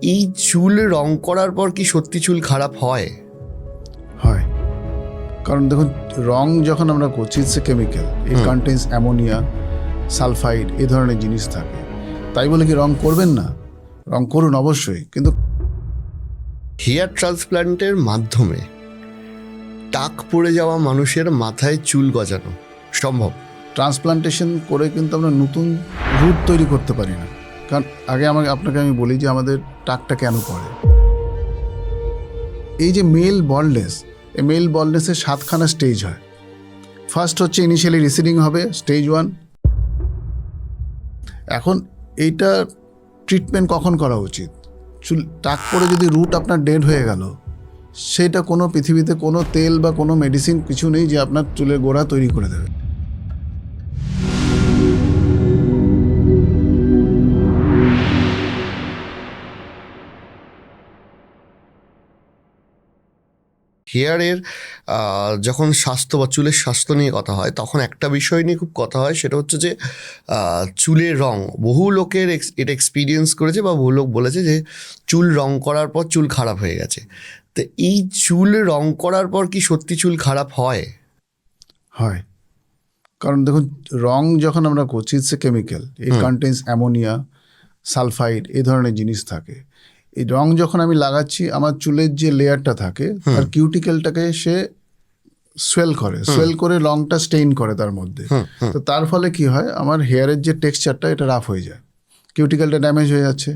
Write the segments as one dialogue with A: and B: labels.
A: এই চুল রং করার পর কি সত্যি চুল খারাপ হয়?
B: হয়, কারণ দেখুন রং যখন আমরা করছি it's a chemical, it contains ammonia, sulphide, এই ধরনের জিনিস থাকে। তাই বলে কি রং করবেন না? রং করুন অবশ্যই, কিন্তু
A: হেয়ার ট্রান্সপ্ল্যান্টের মাধ্যমে টাক পড়ে যাওয়া মানুষের মাথায় চুল গজানো সম্ভব?
B: ট্রান্সপ্লান্টেশন করে কিন্তু আমরা নতুন রুট তৈরি করতে পারি না। কারণ আগে আপনাকে আমি বলি যে আমাদের টাকটা কেন পড়ে। এই যে মেল বল্ডনেস, এই মেল বল্ডনেসের 7খানা স্টেজ হয়। ফার্স্ট হচ্ছে ইনিশিয়ালি রিসিডিং হবে, স্টেজ 1। এখন এইটা ট্রিটমেন্ট কখন করা উচিত? চুল টাক পড়ে যদি রুট আপনার ডেড হয়ে গেল, সেটা কোনো পৃথিবীতে কোনো তেল বা কোনো মেডিসিন কিছু নেই যে আপনার চুলের গোড়া তৈরি করে দেবে।
A: হেয়ারের যখন স্বাস্থ্য বা চুলের স্বাস্থ্য নিয়ে কথা হয়, তখন একটা বিষয় নিয়ে খুব কথা হয়, সেটা হচ্ছে যে চুলের রং। বহু লোকের এটা এক্সপিরিয়েন্স করেছে বা বহু লোক বলেছে যে চুল রং করার পর চুল খারাপ হয়ে গেছে। তো এই চুল রং করার পর কি সত্যি চুল খারাপ হয়?
B: হয়, কারণ দেখুন রং যখন আমরা করছি it's a chemical, it contains ammonia, sulphide, এই ধরনের জিনিস থাকে। এই রং যখন আমি লাগাচ্ছি, আমার চুলের যে লেয়ারটা থাকে তার কিউটিকেলটাকে সে সোয়েল করে রংটা স্টেইন করে তার মধ্যে। তো তার ফলে কি হয়, আমার হেয়ারের যে টেক্সচারটা এটা রাফ হয়ে যায়, কিউটিকেলটা ড্যামেজ হয়ে যাচ্ছে।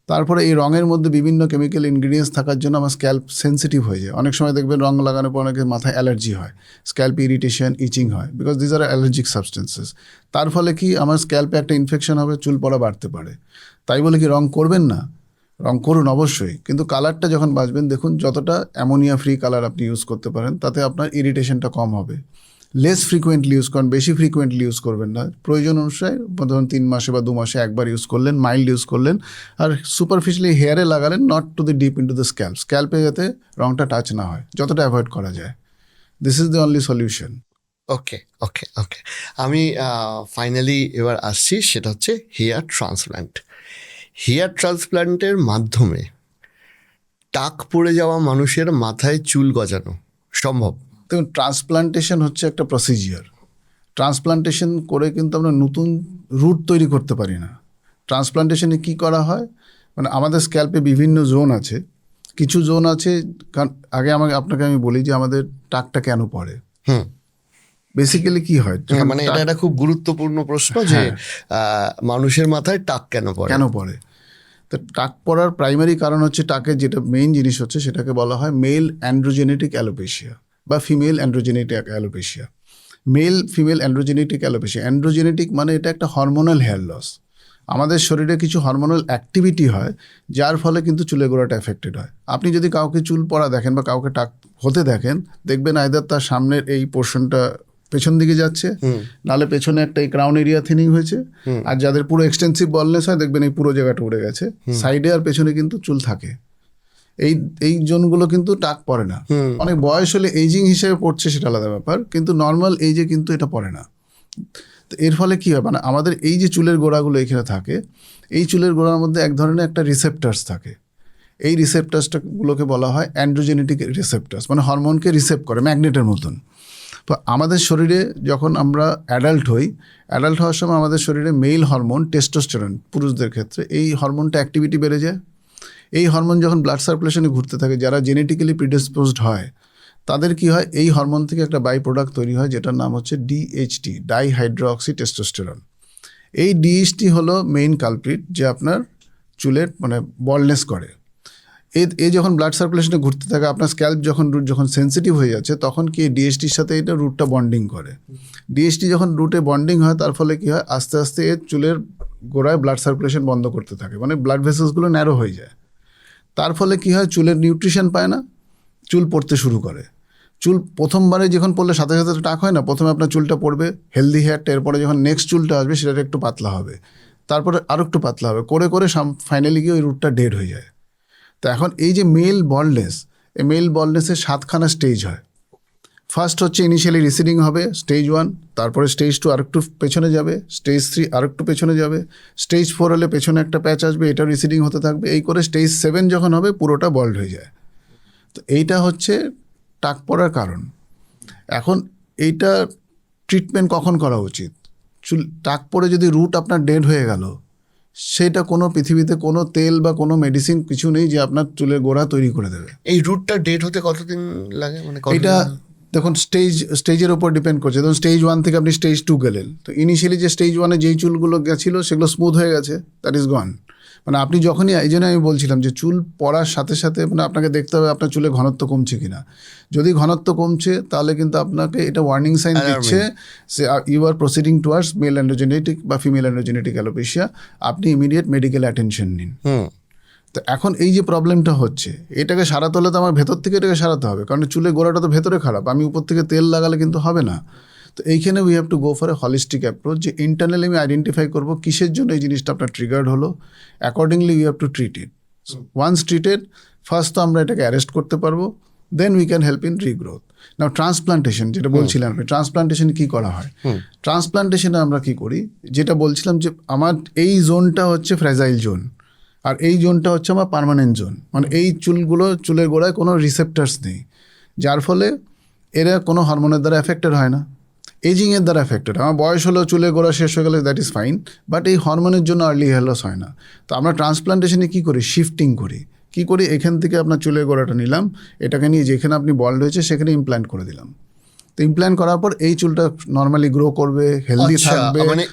B: তারপরে এই রঙের মধ্যে বিভিন্ন কেমিক্যাল ইনগ্রিডিয়েন্টস থাকার জন্য আমার স্ক্যাল্প সেন্সিটিভ হয়ে যায়। অনেক সময় দেখবেন রং লাগানোর পর অনেকের মাথায় অ্যালার্জি হয়, স্ক্যাল্প ইরিটেশন, ইচিং হয়, because these are allergic substances. তার ফলে কি আমার স্ক্যাল্পে একটা ইনফেকশন হবে, চুল পড়া বাড়তে পারে। তাই বলে কি রং করবেন না? রং করুন অবশ্যই, কিন্তু কালারটা যখন বাঁচবেন, দেখুন যতটা অ্যামোনিয়া ফ্রি কালার আপনি ইউজ করতে পারেন তাতে আপনার ইরিটেশনটা কম হবে। লেস ফ্রিকুয়েন্টলি ইউজ করেন, বেশি ফ্রিকুয়েন্টলি ইউজ করবেন না। প্রয়োজন অনুসারে ধরুন 3 মাসে বা 2 মাসে একবার ইউজ করলেন, মাইল্ড ইউজ করলেন। আর সুপারফিশিয়ালি হেয়ারে লাগালেন, not to the deep into the স্ক্যাল্পে যাতে রংটা টাচ না হয়, যতটা অ্যাভয়েড করা যায়। This is the only solution.
A: Okay okay okay আমি ফাইনালি এবার আসছি, সেটা হচ্ছে হেয়ার ট্রান্সপ্ল্যান্ট। হেয়ার ট্রান্সপ্ল্যান্টের মাধ্যমে টাক পড়ে যাওয়া মানুষের মাথায় চুল গজানো সম্ভব?
B: দেখুন ট্রান্সপ্লান্টেশন হচ্ছে একটা প্রসিজিওর। ট্রান্সপ্লান্টেশন করে কিন্তু আমরা নতুন রুট তৈরি করতে পারি না। ট্রান্সপ্লান্টেশনে কি করা হয়, মানে আমাদের স্ক্যাল্পে বিভিন্ন জোন আছে। কিছু জোন আছে, কারণ আগে আপনাকে আমি বলি যে আমাদের টাকটা কেন পড়ে। বেসিক্যালি কি হয়,
A: মানে এটা একটা খুব গুরুত্বপূর্ণ প্রশ্ন যে মানুষের মাথায় টাক কেন পড়ে।
B: তো টাক পড়ার প্রাইমারি কারণ হচ্ছে, টাকের যেটা মেইন জিনিস হচ্ছে সেটাকে বলা হয় মেল অ্যান্ড্রোজেনেটিক অ্যালোপেশিয়া বা female androgenetic alopecia. Male female androgenetic alopecia, androgenetic মানে এটা একটা হরমোনাল হেয়ার লস। আমাদের শরীরে কিছু হরমোনাল অ্যাক্টিভিটি হয় যার ফলে কিন্তু চুলের গোড়াটা এফেক্টেড হয়। আপনি যদি কাউকে চুল পড়া দেখেন বা কাউকে টাক হতে দেখেন, দেখবেন আইদার তার সামনের এই পোর্শনটা পেছন দিকে যাচ্ছে, নাহলে পেছনে একটা এই ক্রাউন এরিয়া থিনিং হয়েছে। আর যাদের পুরো এক্সটেন্সিভ বলনেস হয়, দেখবেন এই পুরো জায়গাটা উড়ে গেছে। সাইডে আর পেছনে কিন্তু চুল থাকে। এই জোনগুলো কিন্তু টাক পড়ে না। অনেক বয়স হলে এইজিং হিসেবে পড়ছে, সেটা আলাদা ব্যাপার, কিন্তু নর্মাল এইজে কিন্তু এটা পড়ে না। তো এর ফলে কী হয়, মানে আমাদের এই যে চুলের গোড়াগুলো এখানে থাকে, এই চুলের গোড়ার মধ্যে এক ধরনের একটা রিসেপ্টার্স থাকে। এই রিসেপ্টার্সগুলোকে বলা হয় অ্যান্ড্রোজেনেটিক রিসেপ্টার্স, মানে হরমোনকে রিসেপ্ট করে ম্যাগনেটের মতন। তো আমাদের শরীরে যখন আমরা অ্যাডাল্ট হওয়ার সময় আমাদের শরীরে মেল হরমোন টেস্টোস্টেরন, পুরুষদের ক্ষেত্রে এই হরমোনটা অ্যাক্টিভিটি বেড়ে যায়। এই হরমোন যখন ব্লাড সার্কুলেশনে ঘুরতে থাকে, যারা জেনেটিক্যালি প্রিডিসপোজড হয় তাদের কি হয়, এই হরমোন থেকে একটা বাই প্রোডাক্ট তৈরি হয় যেটার নাম হচ্ছে ডিএইচটি, ডাইহাইড্রোক্সি টেস্টোস্টেরন। এই ডিএইচটি হলো মেইন কালপ্রিট যে আপনার চুলের মানে বল্ডনেস করে। এই যখন ব্লাড সার্কুলেশনে ঘুরতে থাকে, আপনার স্ক্যাল্প রুট যখন সেন্সিটিভ হয়ে যাচ্ছে, তখন কি ডিএসটির সাথে এটা রুটটা বন্ডিং করে। ডিএসটি যখন রুটে বন্ডিং হয়, তার ফলে কি হয়, আস্তে আস্তে এর চুলের গোড়ায় ব্লাড সার্কুলেশন বন্ধ করতে থাকে, মানে ব্লাড ভেসেলসগুলো ন্যারো হয়ে যায়। তার ফলে কি হয়, চুলের নিউট্রিশন পায় না, চুল পড়তে শুরু করে। চুল প্রথমবারে যখন পড়লে সাথে সাথে টাক হয় না, প্রথমে আপনার চুলটা পড়বে হেলদি হেয়ারটা, এরপরে যখন নেক্সট চুলটা আসবে সেটা একটু পাতলা হবে, তারপরে আরও একটু পাতলা হবে, করে করে ফাইনালি গিয়ে ওই রুটটা ডেড হয়ে যায়। তো এখন এই যে মেল বল্ডনেস, এই মেল বল্ডনেসের 7খানা স্টেজ হয়। ফার্স্ট হচ্ছে ইনিশিয়ালি রিসিডিং হবে স্টেজ 1, তারপরে স্টেজ 2 আরেকটু পেছনে যাবে, স্টেজ 3 আরেকটু পেছনে যাবে, স্টেজ 4 হলে পেছনে একটা প্যাচ আসবে, এটা রিসিডিং হতে থাকবে, এই করে স্টেজ 7 যখন হবে পুরোটা বল্ড হয়ে যায়। তো এইটা হচ্ছে টাক পড়ার কারণ। এখন এইটা ট্রিটমেন্ট কখন করা উচিত? টাক পড়ে যদি রুট আপনার ডেড হয়ে গেল, সেটা কোনো পৃথিবীতে কোনো তেল বা কোনো মেডিসিন কিছু নেই যে আপনার চুলের গোড়া তৈরি করে দেবে।
A: এই রুটটা ডেট হতে কতদিন লাগে, মানে
B: এটা দেখুন স্টেজের উপর ডিপেন্ড করছে। ধরুন স্টেজ 1 থেকে আপনি স্টেজ 2 গেলেন, তো ইনিশিয়ালি যে স্টেজ 1-এ যেই চুলগুলো গেছিলো সেগুলো স্মুথ হয়ে গেছে, দ্যাট ইজ গন। মানে আপনি যখনই, এই জন্য আমি বলছিলাম যে চুল পড়ার সাথে সাথে মানে আপনাকে দেখতে হবে আপনার চুলে ঘনত্ব কমছে কিনা। যদি ঘনত্ব কমছে তাহলে কিন্তু আপনাকে এটা ওয়ার্নিং সাইন দিচ্ছে say you are proceeding towards male androgenetic বা ফিমেল অ্যান্ড্রোজেনেটিক অ্যালোপেশিয়া, আপনি ইমিডিয়েট মেডিকেল অ্যাটেনশন নিন। তো এখন এই যে প্রবলেমটা হচ্ছে, এটাকে সারাতে হলে তো আমার ভেতর থেকে এটাকে সারাতে হবে, কারণ চুলের গোড়াটা তো ভেতরে খারাপ, আমি উপর থেকে তেল লাগালে কিন্তু হবে না। তো এইখানে we have to go for a holistic approach, যে ইন্টারনালি আমি আইডেন্টিফাই করবো কিসের জন্য এই জিনিসটা আপনার ট্রিগার্ড হলো, accordingly we have to treat it. Once treated, first তো আমরা এটাকে অ্যারেস্ট করতে পারবো, then we can help in regrowth. Now transplantation যেটা বলছিলাম আপনি, ট্রান্সপ্লান্টেশন কী করা হয়? ট্রান্সপ্লান্টেশনে আমরা কী করি, যেটা বলছিলাম যে আমার এই জোনটা হচ্ছে ফ্র্যাজাইল জোন, আর এই জোনটা হচ্ছে আমার পার্মানেন্ট জোন। মানে এই চুলের গোড়ায় কোনো রিসেপ্টার্স নেই, যার ফলে এরা কোনো হরমোনের দ্বারা এফেক্টেড হয় না, এজিংয়ের দ্বারা এফেক্টেড। আমার বয়স হলো চুলের গোড়া শেষ হয়ে গেলে দ্যাট ইজ ফাইন, বাট এই হরমোনের জন্য আর্লি হেয়ার লস হয় না। তো আমরা ট্রান্সপ্লান্টেশনে কী করি, শিফটিং করি। কী করি, এখান থেকে আপনার চুলের গোড়াটা নিলাম, এটাকে নিয়ে যেখানে আপনি বল্ড হয়েছে সেখানে ইমপ্ল্যান্ট করে দিলাম। তো ইমপ্ল্যান্ট করার পর এই চুলটা নর্মালি গ্রো করবে, হেলদি থাকবে।
A: মানে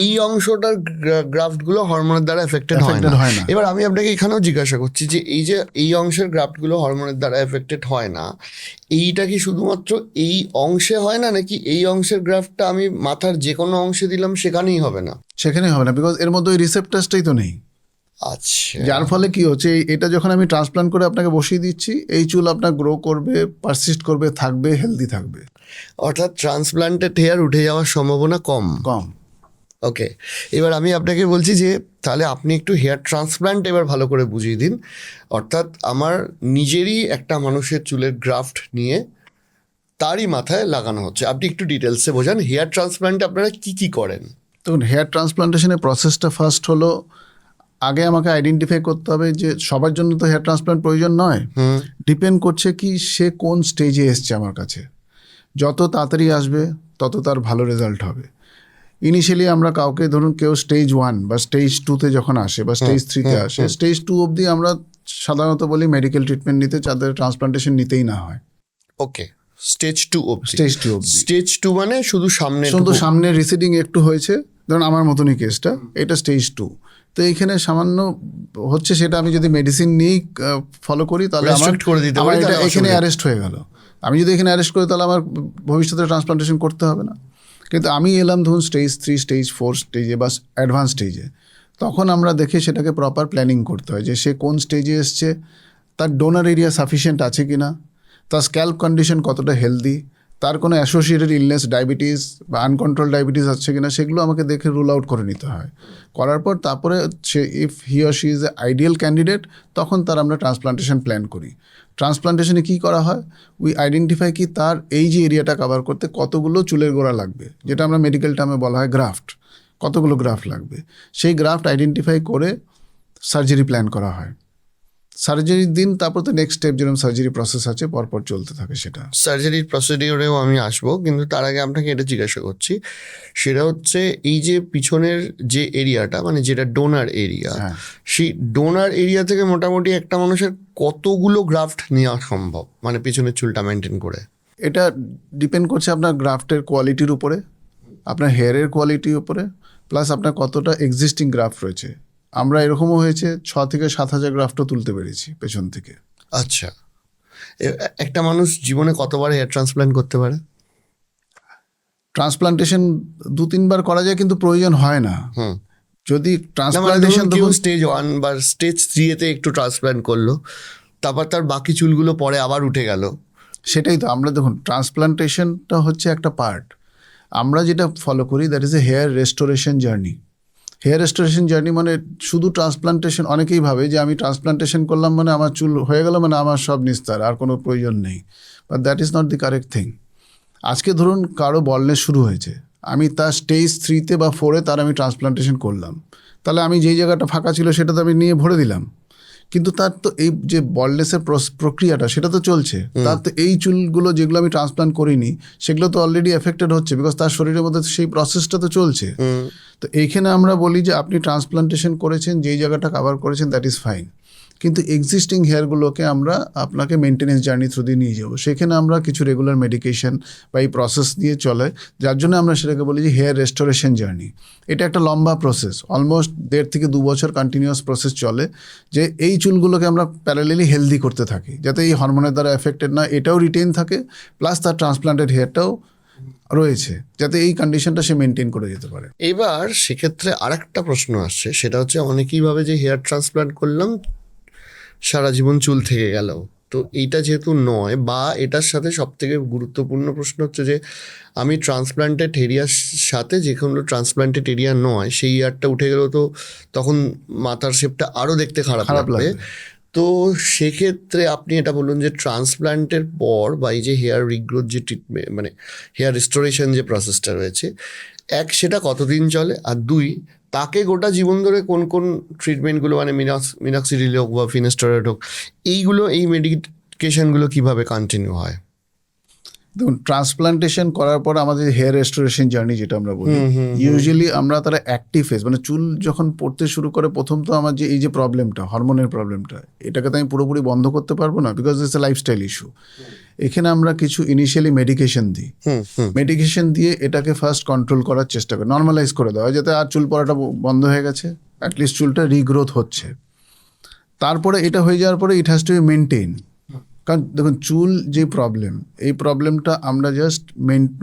A: এই অংশটার গ্রাফটগুলো হরমোনের দ্বারা এফেক্টেড হয় না। এবার আমি আপনাকে এখানেও জিজ্ঞাসা করছি যে এই যে এই অংশের গ্রাফটগুলো হরমোনের দ্বারা এফেক্টেড হয় না, এইটা কি শুধুমাত্র এই অংশে হয় না, নাকি এই অংশের গ্রাফটটা আমি মাথার যে কোনো অংশে দিলাম সেখানেই হবে না?
B: সেখানেই হবে না, বিকজ এর মধ্যে ওই রিসেপ্টার্সটাই তো নেই।
A: আচ্ছা,
B: যার ফলে কি হচ্ছে, এটা যখন আমি ট্রান্সপ্লান্ট করে আপনাকে বসিয়ে দিচ্ছি, এই চুল আপনার গ্রো করবে, পারসিস্ট করবে, থাকবে, হেলদি থাকবে।
A: অর্থাৎ ট্রান্সপ্লান্টেড হেয়ার উঠে যাওয়ার সম্ভাবনা কম। ওকে, এবার আমি আপনাকে বলছি যে তাহলে আপনি একটু হেয়ার ট্রান্সপ্লান্ট এবার ভালো করে বুঝিয়ে দিন। অর্থাৎ আমার নিজেরই একটা মানুষের চুলের গ্রাফট নিয়ে তারই মাথায় লাগানো হচ্ছে, আপনি একটু ডিটেলসে বোঝান হেয়ার ট্রান্সপ্লান্টে আপনারা কী করেন?
B: তখন হেয়ার ট্রান্সপ্লান্টেশনের প্রসেসটা ফার্স্ট হলো, আগে আমাকে আইডেন্টিফাই করতে হবে যে সবার জন্য তো হেয়ার ট্রান্সপ্লান্ট প্রয়োজন নয়, ডিপেন্ড করছে কি সে কোন স্টেজে এসছে আমার কাছে। যত তাড়াতাড়ি আসবে তত তার ভালো রেজাল্ট হবে। ইনিশিয়ালি আমরা কাউকে, ধরুন কেউ স্টেজ 1 বা স্টেজ 2-তে যখন আসে বা স্টেজ 3-তে আসে, স্টেজ 2 অবধি আমরা সাধারণত বলি মেডিকেল ট্রিটমেন্ট নিতে, যাদের ট্রান্সপ্লান্টেশন নিতেই না হয়।
A: ওকে, স্টেজ 2 অবধি।
B: স্টেজ 2
A: মানে শুধু
B: সামনে রিসিডিং একটু হয়েছে, ধরুন আমার মতনই কেসটা, এটা স্টেজ 2। তো এইখানে সামান্য হচ্ছে, সেটা আমি যদি মেডিসিন নিয়েই ফলো করি তাহলে আমার এটা এখানে অ্যারেস্ট হয়ে গেল। আমি যদি এখানে অ্যারেস্ট করি তাহলে আমার ভবিষ্যতে ট্রান্সপ্লান্টেশন করতে হবে না। কিন্তু আমি এলাম ধরুন স্টেজ 3, স্টেজ 4 স্টেজে বা অ্যাডভান্স স্টেজে, তখন আমরা দেখে সেটাকে প্রপার প্ল্যানিং করতে হয় যে সে কোন স্টেজে এসছে, তার ডোনার এরিয়া সাফিসিয়েন্ট আছে কি না, তার স্ক্যাল্প কন্ডিশন কতটা হেলদি, তার কোনো অ্যাসোসিয়েটেড ইলনেস, ডায়াবেটিস বা আনকন্ট্রোল ডায়াবেটিস আছে কিনা, সেগুলো আমাকে দেখে রুল আউট করে নিতে হয়। করার পর তারপরে say if he or she is a ideal candidate, তখন তার আমরা ট্রান্সপ্লান্টেশন প্ল্যান করি। ট্রান্সপ্লান্টেশনে কী করা হয়, উই আইডেন্টিফাই কি তার এই যে এরিয়াটা কভার করতে কতগুলো চুলের গোড়া লাগবে, যেটা আমরা মেডিকেল টার্মে বলা হয় গ্রাফট, কতগুলো গ্রাফট লাগবে, সেই গ্রাফট আইডেন্টিফাই করে সার্জারি প্ল্যান করা হয়। সার্জারির দিন তারপর তো নেক্সট স্টেপ, যেরকম সার্জারি প্রসেস আছে পরপর চলতে থাকে, সেটা
A: সার্জারির প্রসিডিওরেও আমি আসবো, কিন্তু তার আগে আপনাকে এটা জিজ্ঞাসা করছি, সেটা হচ্ছে এই যে পিছনের যে এরিয়াটা, মানে যেটা ডোনার এরিয়া, সেই ডোনার এরিয়া থেকে মোটামুটি একটা মানুষের কতগুলো গ্রাফট নেওয়া সম্ভব, মানে পিছনের চুলটা মেনটেন করে?
B: এটা ডিপেন্ড করছে আপনার গ্রাফটের কোয়ালিটির উপরে, আপনার হেয়ারের কোয়ালিটির উপরে, প্লাস আপনার কতটা এক্সিস্টিং গ্রাফট রয়েছে। আমরা এরকমও হয়েছে 6 থেকে 7 হাজার গ্রাফটও তুলতে পেরেছি পেছন থেকে।
A: আচ্ছা, একটা মানুষ জীবনে কতবার হেয়ার ট্রান্সপ্লান্ট করতে পারে?
B: ট্রান্সপ্লান্টেশন 2-3 বার করা যায়, কিন্তু প্রয়োজন হয় না। যদি ট্রান্সপ্লান্টেশন
A: স্টেজ 1 বা স্টেজ 3-তে একটু ট্রান্সপ্লান্ট করলো, তারপর তার বাকি চুলগুলো পরে আবার উঠে গেল,
B: সেটাই তো আমরা, দেখুন ট্রান্সপ্লান্টেশনটা হচ্ছে একটা পার্ট। আমরা যেটা ফলো করি that is a hair restoration journey. Hair restoration journey মানে শুধু ট্রান্সপ্লান্টেশন, অনেকেই ভাবে যে আমি ট্রান্সপ্লান্টেশন করলাম মানে আমার চুল হয়ে গেল মানে আমার সব নিস্তার, আর কোনো প্রয়োজন নেই, but that is not the correct thing. আজকে ধরুন কারো বলনেস শুরু হয়েছে, আমি তার স্টেজ 3-তে বা 4-এ তার আমি ট্রান্সপ্লান্টেশন করলাম, তাহলে আমি যেই জায়গাটা ফাঁকা ছিল সেটা তো আমি নিয়ে ভরে দিলাম, কিন্তু তার তো এই যে বলনেসের প্রক্রিয়াটা সেটা তো চলছে, তার তো এই চুলগুলো যেগুলো আমি ট্রান্সপ্লান্ট করিনি সেগুলো তো অলরেডি এফেক্টেড হচ্ছে, বিকজ তার শরীরের মধ্যে সেই প্রসেসটা তো চলছে। তো এইখানে আমরা বলি যে আপনি ট্রান্সপ্লান্টেশন করেছেন, যেই জায়গাটা কভার করেছেন দ্যাট ইজ ফাইন, কিন্তু এক্সিস্টিং হেয়ারগুলোকে আমরা আপনাকে মেনটেনেন্স জার্নি থ্রু দিয়ে নিয়ে যাবো, সেখানে আমরা কিছু রেগুলার মেডিকেশন বা এই প্রসেস দিয়ে চলে, যার জন্য আমরা সেটাকে বলি যে হেয়ার রেস্টোরেশন জার্নি। এটা একটা লম্বা প্রসেস, অলমোস্ট 1.5 থেকে 2 বছর কন্টিনিউয়াস প্রসেস চলে, যে এই চুলগুলোকে আমরা প্যারালেলি হেলদি করতে থাকি যাতে এই হরমোনের দ্বারা এফেক্টেড না, এটাও রিটেন থাকে, প্লাস তার ট্রান্সপ্লান্টেড হেয়ারটাও রয়েছে, যাতে এই কন্ডিশনটা সে মেনটেন করে যেতে পারে।
A: এবার সেক্ষেত্রে আরেকটা প্রশ্ন আসছে, সেটা হচ্ছে অনেকেই ভাবে যে হেয়ার ট্রান্সপ্লান্ট করলাম সারা জীবন চুল থেকে গেল, তো এইটা যেহেতু নয়, বা এটার সাথে সবথেকে গুরুত্বপূর্ণ প্রশ্ন হচ্ছে যে আমি ট্রান্সপ্লান্টেড এরিয়ার সাথে যে কোনো ট্রান্সপ্লান্টেড এরিয়া নয় সেই ইয়ারটা উঠে গেলেও তো তখন মাথার শেপটা আরও দেখতে খারাপ লাগবে। তো সেক্ষেত্রে আপনি এটা বলুন যে ট্রান্সপ্লান্টের পর বা এই যে হেয়ার রিগ্রোথ যে ট্রিটমেন্ট মানে হেয়ার রিস্টোরেশন যে প্রসেসটা রয়েছে, এক সেটা কতদিন চলে, আর দুই তাকে গোটা জীবন ধরে কোন কোন ট্রিটমেন্টগুলো মানে মিনক্সিডিল হোক বা ফিনাস্টেরয়েড হোক এইগুলো এই মেডিকেশনগুলো কিভাবে কন্টিনিউ হয়?
B: দেখুন, ট্রান্সপ্লান্টেশন করার পর আমাদের হেয়ার রেস্টোরেশন জার্নি যেটা আমরা বলি, ইউজুয়ালি আমরা তারা অ্যাক্টিভ ফেজ মানে চুল যখন পড়তে শুরু করে, প্রথম তো আমার যে এই যে প্রবলেমটা হরমোনের প্রবলেমটা, এটাকে তো আমি পুরোপুরি বন্ধ করতে পারবো না, because it's a lifestyle issue. এখানে আমরা কিছু ইনিশিয়ালি মেডিকেশন দিই, মেডিকেশন দিয়ে এটাকে ফার্স্ট কন্ট্রোল করার চেষ্টা করি, নর্মালাইজ করে দেওয়া যাতে আর চুল পড়াটা বন্ধ হয়ে গেছে, অ্যাটলিস্ট চুলটা রিগ্রোথ হচ্ছে। তারপরে এটা হয়ে যাওয়ার পরে it has to B maintain, কারণ দেখুন চুল যে প্রবলেম, এই প্রবলেমটা আমরা জাস্ট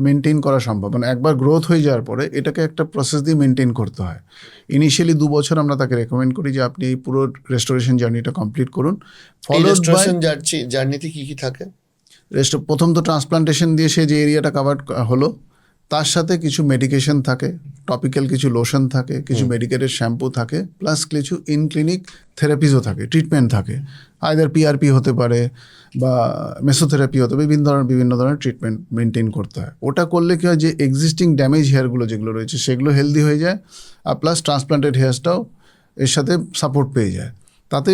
B: মেনটেন করা সম্ভব, মানে একবার গ্রোথ হয়ে যাওয়ার পরে এটাকে একটা প্রসেস দিয়ে মেনটেন করতে হয়। ইনিশিয়ালি 2 বছর আমরা তাকে রেকমেন্ড করি যে আপনি এই পুরো রেস্টোরেশন জার্নিটা কমপ্লিট করুন।
A: রেস্টোরেশন জার্নিতে কি কি থাকে?
B: প্রথম তো ট্রান্সপ্লান্টেশন দিয়ে সে যে এরিয়াটা কভার হলো, তার সাথে কিছু মেডিকেশন থাকে, টপিক্যাল কিছু লোশন থাকে, কিছু মেডিকেটেড শ্যাম্পু থাকে, প্লাস কিছু ইন ক্লিনিক থেরাপিসও থাকে, ট্রিটমেন্ট থাকে, আইদার পিআরপি হতে পারে বা মেসোথেরাপি হতে পারে, বিভিন্ন ধরনের ট্রিটমেন্ট মেনটেন করতে হয়। ওটা করলে কী হয় যে এক্সিস্টিং ড্যামেজ হেয়ারগুলো যেগুলো রয়েছে সেগুলো হেলদি হয়ে যায়, আর প্লাস ট্রান্সপ্লান্টেড হেয়ারসটাও এর সাথে সাপোর্ট পেয়ে যায়, তাতে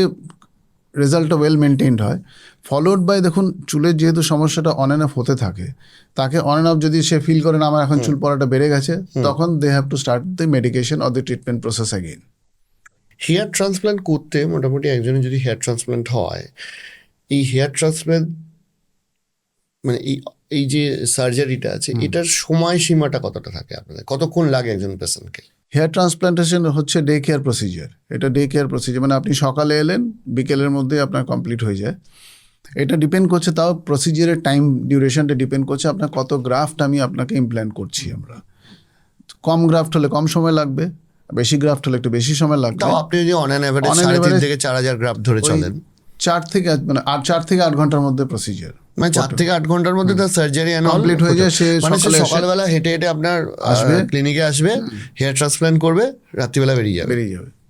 B: রেজাল্টটা ওয়েল মেনটেনড হয়। ফলোড বাই দেখুন চুলের যেহেতু সমস্যাটা অন অ্যান্ড অফ হতে থাকে, তাকে অন অ্যান্ড অফ যদি সে ফিল করেন আমার এখন চুল পড়াটা বেড়ে গেছে, তখন they have to start the medication or the treatment process again.
A: Hair transplant করতে মোটামুটি একজনের যদি হেয়ার ট্রান্সপ্লান্ট হয়, এই হেয়ার ট্রান্সপ্লান্ট মানে এই যে সার্জারিটা আছে এটার সময়সীমাটা কতটা থাকে আপনাদের, কতক্ষণ লাগে একজন পেশেন্টকে?
B: হেয়ার ট্রান্সপ্লান্টেশন হচ্ছে ডে কেয়ার প্রসিজার, এটা ডে কেয়ার প্রসিজার, মানে আপনি সকালে এলেন বিকেলের মধ্যে আপনার কমপ্লিট হয়ে যায়। এটা ডিপেন্ড করছে, তাও প্রসিজারের টাইম ডিউরেশনটা ডিপেন্ড করছে আপনার কত গ্রাফট আমি আপনাকে ইমপ্ল্যান্ট করছি। আমরা কম গ্রাফট হলে কম সময় লাগবে, বেশি গ্রাফট হলে একটু বেশি সময় লাগবে।
A: তাও আপনি যদি অন অ্যান অ্যাভারেজ 3.5 থেকে 4,000 গ্রাফট ধরে চলেন,
B: 4 থেকে 8 ঘন্টার মধ্যে প্রসিজার,
A: মানে 4 থেকে 8 ঘন্টার মধ্যে তার সার্জারি
B: কমপ্লিট হয়ে যায়। সে
A: সকালবেলা হেঁটে হেঁটে আপনার ক্লিনিকে আসবে, হেয়ার ট্রান্সপ্লান্ট করবে, রাত্রিবেলা বেরিয়ে যাবে।